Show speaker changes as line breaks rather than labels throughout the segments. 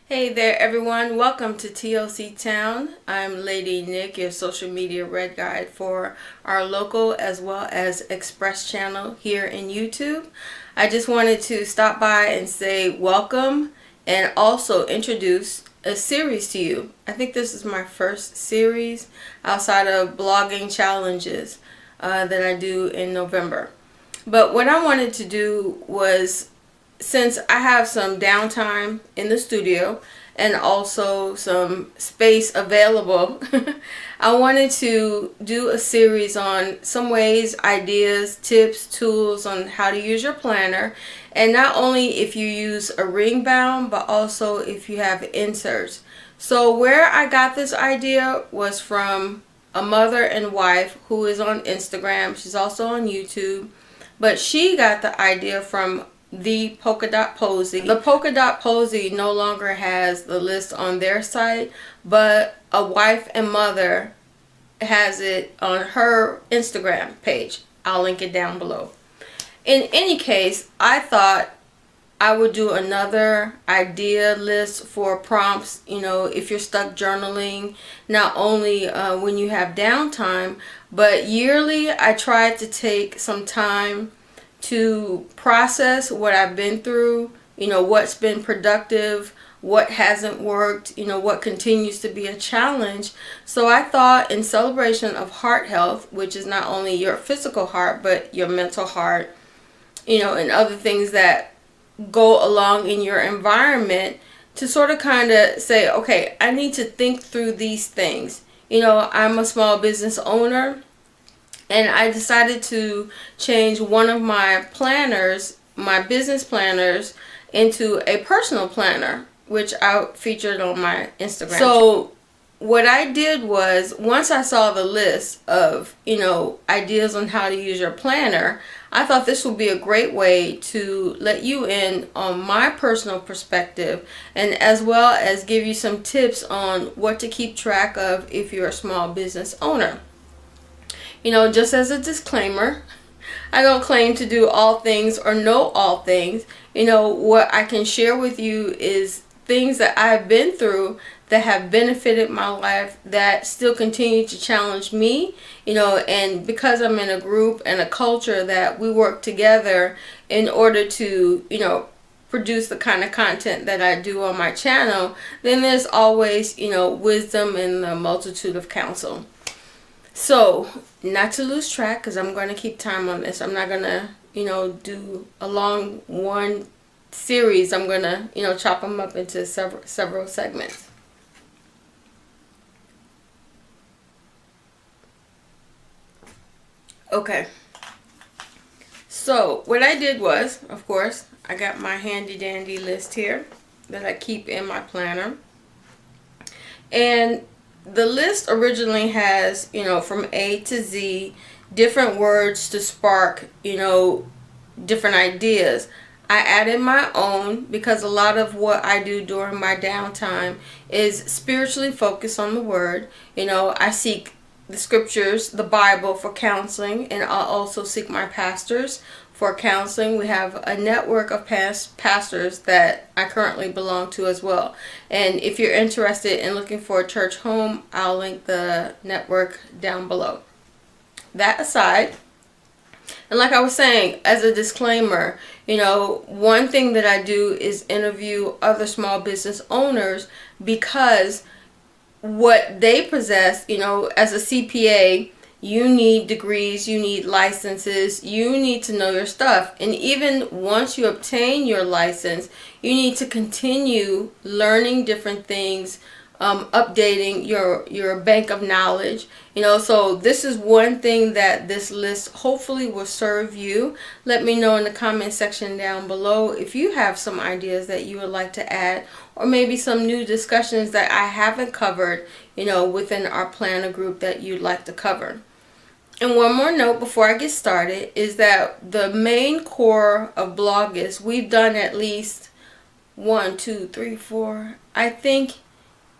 Hey there everyone, welcome to TOC Town. I'm Lady Nick, your social media red guide for our local as well as express channel here in YouTube. I just wanted to stop by and say welcome and also introduce a series to you. I think this is my first series outside of blogging challenges that I do in November. But what I wanted to do was, since I have some downtime in the studio and also some space available, I wanted to do a series on some ways, ideas, tips, tools on how to use your planner. And not only if you use a ring bound, but also if you have inserts. So where I got this idea was from a mother and wife who is on Instagram. She's also on YouTube. But she got the idea from the Polka Dot Posy. The Polka Dot Posy no longer has the list on their site, but a wife and mother has it on her Instagram page. I'll link it down below. In any case, I thought I would do another idea list for prompts, if you're stuck journaling, not only when you have downtime, but yearly I tried to take some time to process what I've been through, what's been productive, what hasn't worked, what continues to be a challenge. So I thought, in celebration of heart health, which is not only your physical heart, but your mental heart, and other things that go along in your environment, to sort of kind of say, okay, I need to think through these things. I'm a small business owner, and I decided to change one of my planners, my business planners, into a personal planner, which I featured on my Instagram. So what I did was, once I saw the list of, ideas on how to use your planner, I thought this would be a great way to let you in on my personal perspective, and as well as give you some tips on what to keep track of if you're a small business owner. Just as a disclaimer, I don't claim to do all things or know all things. What I can share with you is things that I've been through that have benefited my life, that still continue to challenge me, and because I'm in a group and a culture that we work together in order to, produce the kind of content that I do on my channel, then there's always, wisdom in the multitude of counsel. So, not to lose track, because I'm going to keep time on this. I'm not going to, do a long one series. I'm going to, chop them up into several segments. Okay. So, what I did was, of course, I got my handy dandy list here that I keep in my planner. And the list originally has, from A to Z, different words to spark, different ideas. I added my own because a lot of what I do during my downtime is spiritually focused on the word. I seek the scriptures, the Bible, for counseling, and I'll also seek my pastors for counseling. We have a network of pastors that I currently belong to as well. And if you're interested in looking for a church home, I'll link the network down below. That aside, and like I was saying, as a disclaimer, one thing that I do is interview other small business owners, because what they possess, as a CPA, you need degrees, you need licenses, you need to know your stuff. And even once you obtain your license, you need to continue learning different things, updating your bank of knowledge. So this is one thing that this list hopefully will serve you. Let me know in the comment section down below if you have some ideas that you would like to add, or maybe some new discussions that I haven't covered, within our planner group that you'd like to cover. And one more note before I get started is that the main core of Blogist, we've done at least 1, 2, 3, 4, I think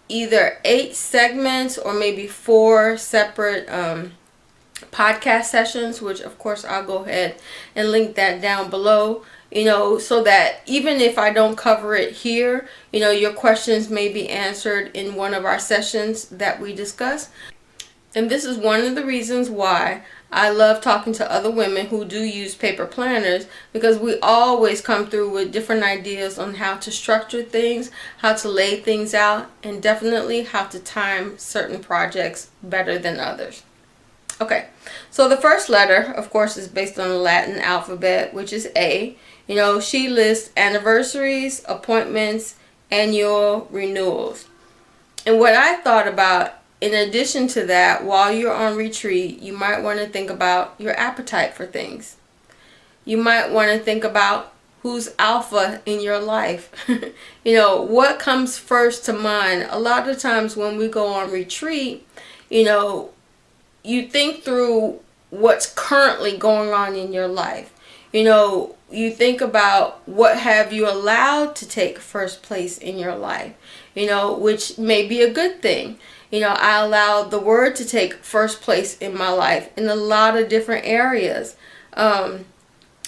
either 8 segments or maybe 4 separate podcast sessions, which of course I'll go ahead and link that down below. so that even if I don't cover it here, your questions may be answered in one of our sessions that we discuss. And this is one of the reasons why I love talking to other women who do use paper planners, because we always come through with different ideas on how to structure things, how to lay things out, and definitely how to time certain projects better than others. Okay, so the first letter, of course, is based on the Latin alphabet, which is A. She lists anniversaries, appointments, annual renewals. And what I thought about, in addition to that, while you're on retreat, you might want to think about your appetite for things. You might want to think about who's alpha in your life. What comes first to mind? A lot of times when we go on retreat, you think through what's currently going on in your life. You think about what have you allowed to take first place in your life, which may be a good thing. I allowed the word to take first place in my life in a lot of different areas. I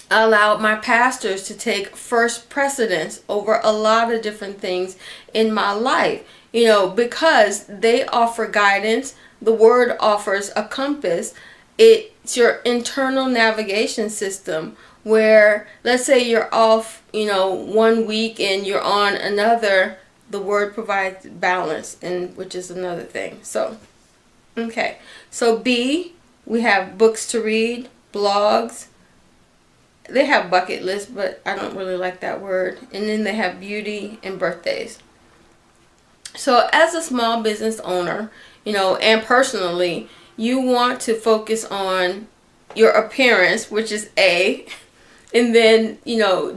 allowed my pastors to take first precedence over a lot of different things in my life, because they offer guidance. The word offers a compass. It's your internal navigation system where, let's say you're off, 1 week and you're on another. The word provides balance, and which is another thing. So, okay. So B, we have books to read, blogs. They have bucket lists, but I don't really like that word. And then they have beauty and birthdays. So as a small business owner, and personally, you want to focus on your appearance, which is A, and then,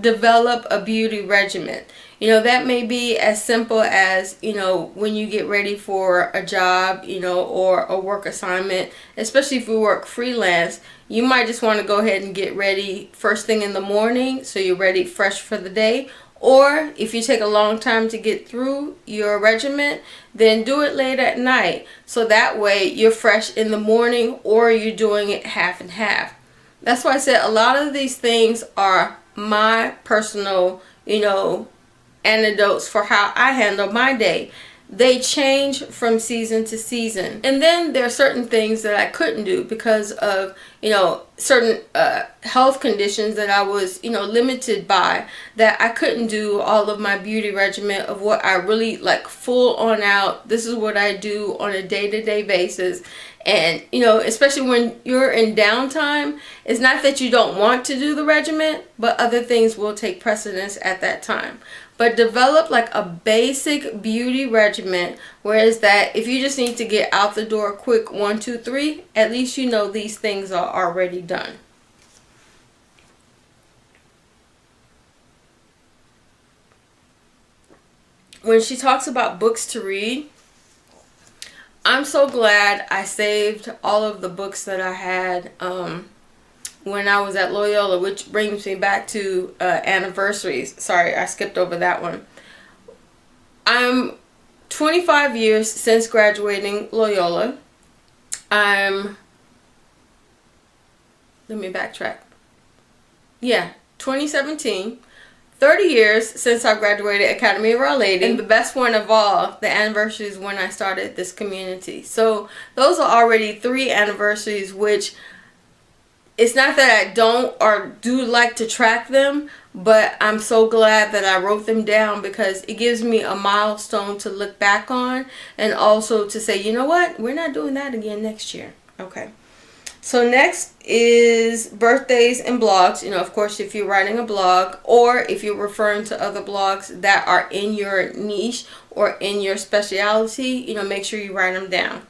develop a beauty regimen. That may be as simple as, when you get ready for a job, or a work assignment, especially if you work freelance, you might just want to go ahead and get ready first thing in the morning so you're ready fresh for the day. Or if you take a long time to get through your regimen, then do it late at night. So that way you're fresh in the morning, or you're doing it half and half. That's why I said a lot of these things are my personal, anecdotes for how I handle my day. They change from season to season. And then there are certain things that I couldn't do because of, certain health conditions that I was, limited by, that I couldn't do all of my beauty regimen of what I really like full on out. This is what I do on a day-to-day basis. And, especially when you're in downtime, it's not that you don't want to do the regimen, but other things will take precedence at that time. But develop like a basic beauty regimen, whereas that if you just need to get out the door quick, 1, 2, 3, at least these things are already done. When she talks about books to read, I'm so glad I saved all of the books that I had when I was at Loyola, which brings me back to anniversaries. Sorry, I skipped over that one. I'm 25 years since graduating Loyola. Let me backtrack. 2017. 30 years since I graduated Academy of Our Lady. And the best one of all, the anniversary is when I started this community. So those are already 3 anniversaries, which it's not that I don't or do like to track them, but I'm so glad that I wrote them down, because it gives me a milestone to look back on, and also to say, you know what, we're not doing that again next year. Okay. So next is birthdays and blogs. Of course, if you're writing a blog, or if you're referring to other blogs that are in your niche or in your specialty, make sure you write them down.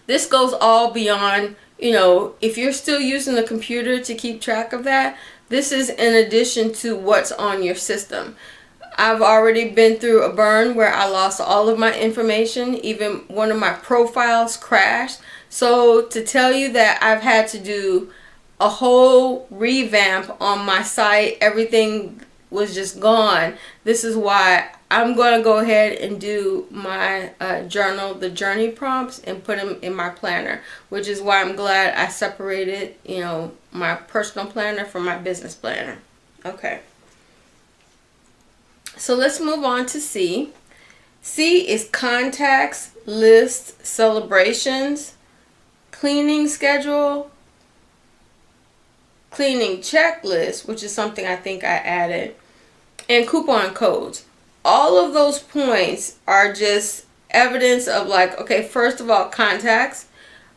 This goes all beyond, if you're still using the computer to keep track of that, this is in addition to what's on your system. I've already been through a burn where I lost all of my information. Even one of my profiles crashed. So to tell you that I've had to do a whole revamp on my site, everything was just gone. This is why I'm going to go ahead and do my journal, the journey prompts, and put them in my planner, which is why I'm glad I separated, my personal planner from my business planner. Okay. So let's move on to C. C is contacts, lists, celebrations, cleaning schedule, cleaning checklist, which is something I think I added, and coupon codes. All of those points are just evidence of, like, okay, first of all, contacts.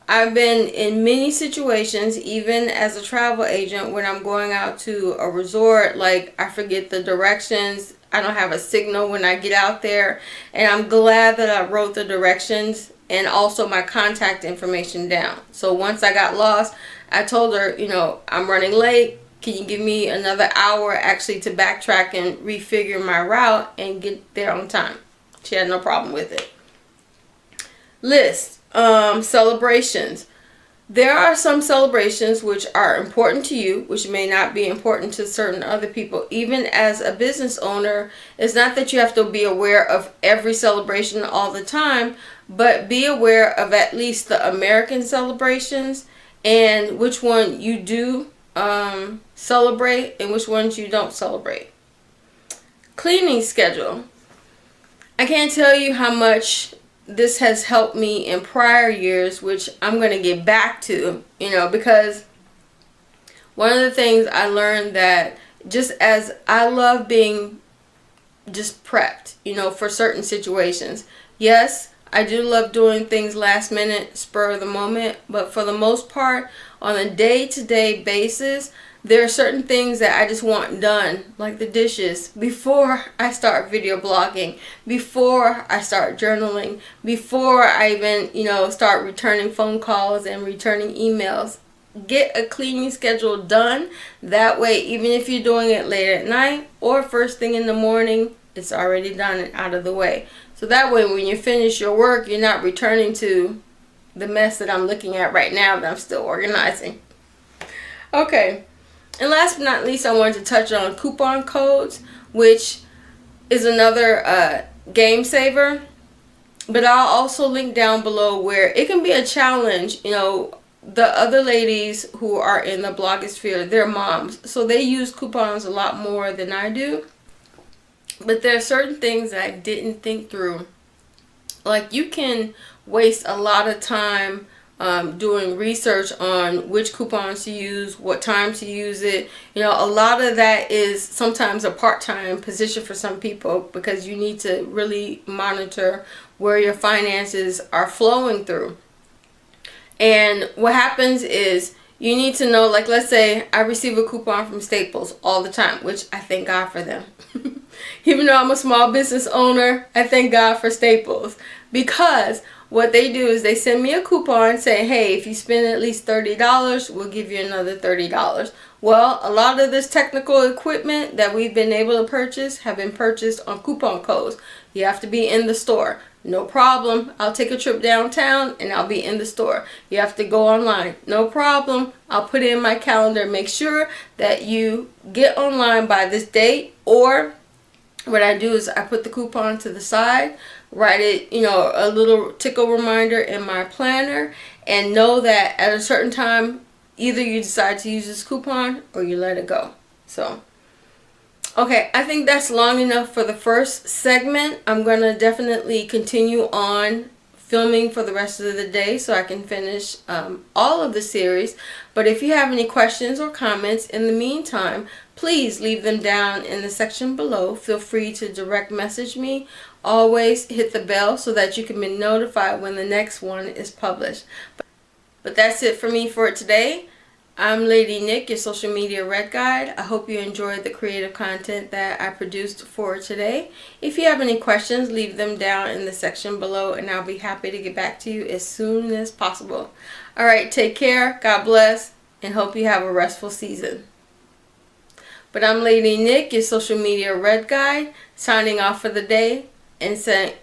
I've been in many situations, even as a travel agent, when I'm going out to a resort, like I forget the directions. I don't have a signal when I get out there. And I'm glad that I wrote the directions and also my contact information down. So once I got lost, I told her, I'm running late. Can you give me another hour actually to backtrack and refigure my route and get there on time? She had no problem with it. List. Celebrations. There are some celebrations which are important to you, which may not be important to certain other people. Even as a business owner, it's not that you have to be aware of every celebration all the time, but be aware of at least the American celebrations and which one you do celebrate and which ones you don't celebrate. Cleaning schedule. I can't tell you how much this has helped me in prior years, which I'm going to get back to, because one of the things I learned that just as I love being just prepped, for certain situations. Yes, I do love doing things last minute, spur of the moment, but for the most part, on a day-to-day basis, there are certain things that I just want done, like the dishes, before I start video blogging, before I start journaling, before I even, start returning phone calls and returning emails. Get a cleaning schedule done. That way, even if you're doing it late at night or first thing in the morning, it's already done and out of the way. So that way, when you finish your work, you're not returning to the mess that I'm looking at right now that I'm still organizing. Okay. And last but not least, I wanted to touch on coupon codes, which is another game saver. But I'll also link down below where it can be a challenge. The other ladies who are in the blogosphere, they're moms. So they use coupons a lot more than I do. But there are certain things that I didn't think through. Like, you can waste a lot of time doing research on which coupons to use, what time to use it. A lot of that is sometimes a part-time position for some people because you need to really monitor where your finances are flowing through. And what happens is you need to know, like, let's say I receive a coupon from Staples all the time, which I thank God for them. Even though I'm a small business owner, I thank God for Staples, because what they do is they send me a coupon saying, hey, if you spend at least $30, we'll give you another $30. Well, a lot of this technical equipment that we've been able to purchase have been purchased on coupon codes. You have to be in the store. No problem. I'll take a trip downtown and I'll be in the store. You have to go online. No problem. I'll put it in my calendar. Make sure that you get online by this date. Or what I do is I put the coupon to the side, write it, a little tickle reminder in my planner, and know that at a certain time, either you decide to use this coupon or you let it go. So, okay, I think that's long enough for the first segment. I'm going to definitely continue on filming for the rest of the day so I can finish all of the series. But if you have any questions or comments in the meantime, please leave them down in the section below. Feel free to direct message me. Always hit the bell so that you can be notified when the next one is published. But that's it for me for today. I'm Lady Nick, your social media red guide. I hope you enjoyed the creative content that I produced for today. If you have any questions, leave them down in the section below and I'll be happy to get back to you as soon as possible. Alright, take care, God bless, and hope you have a restful season. But I'm Lady Nick, your social media red guide, signing off for the day and saying...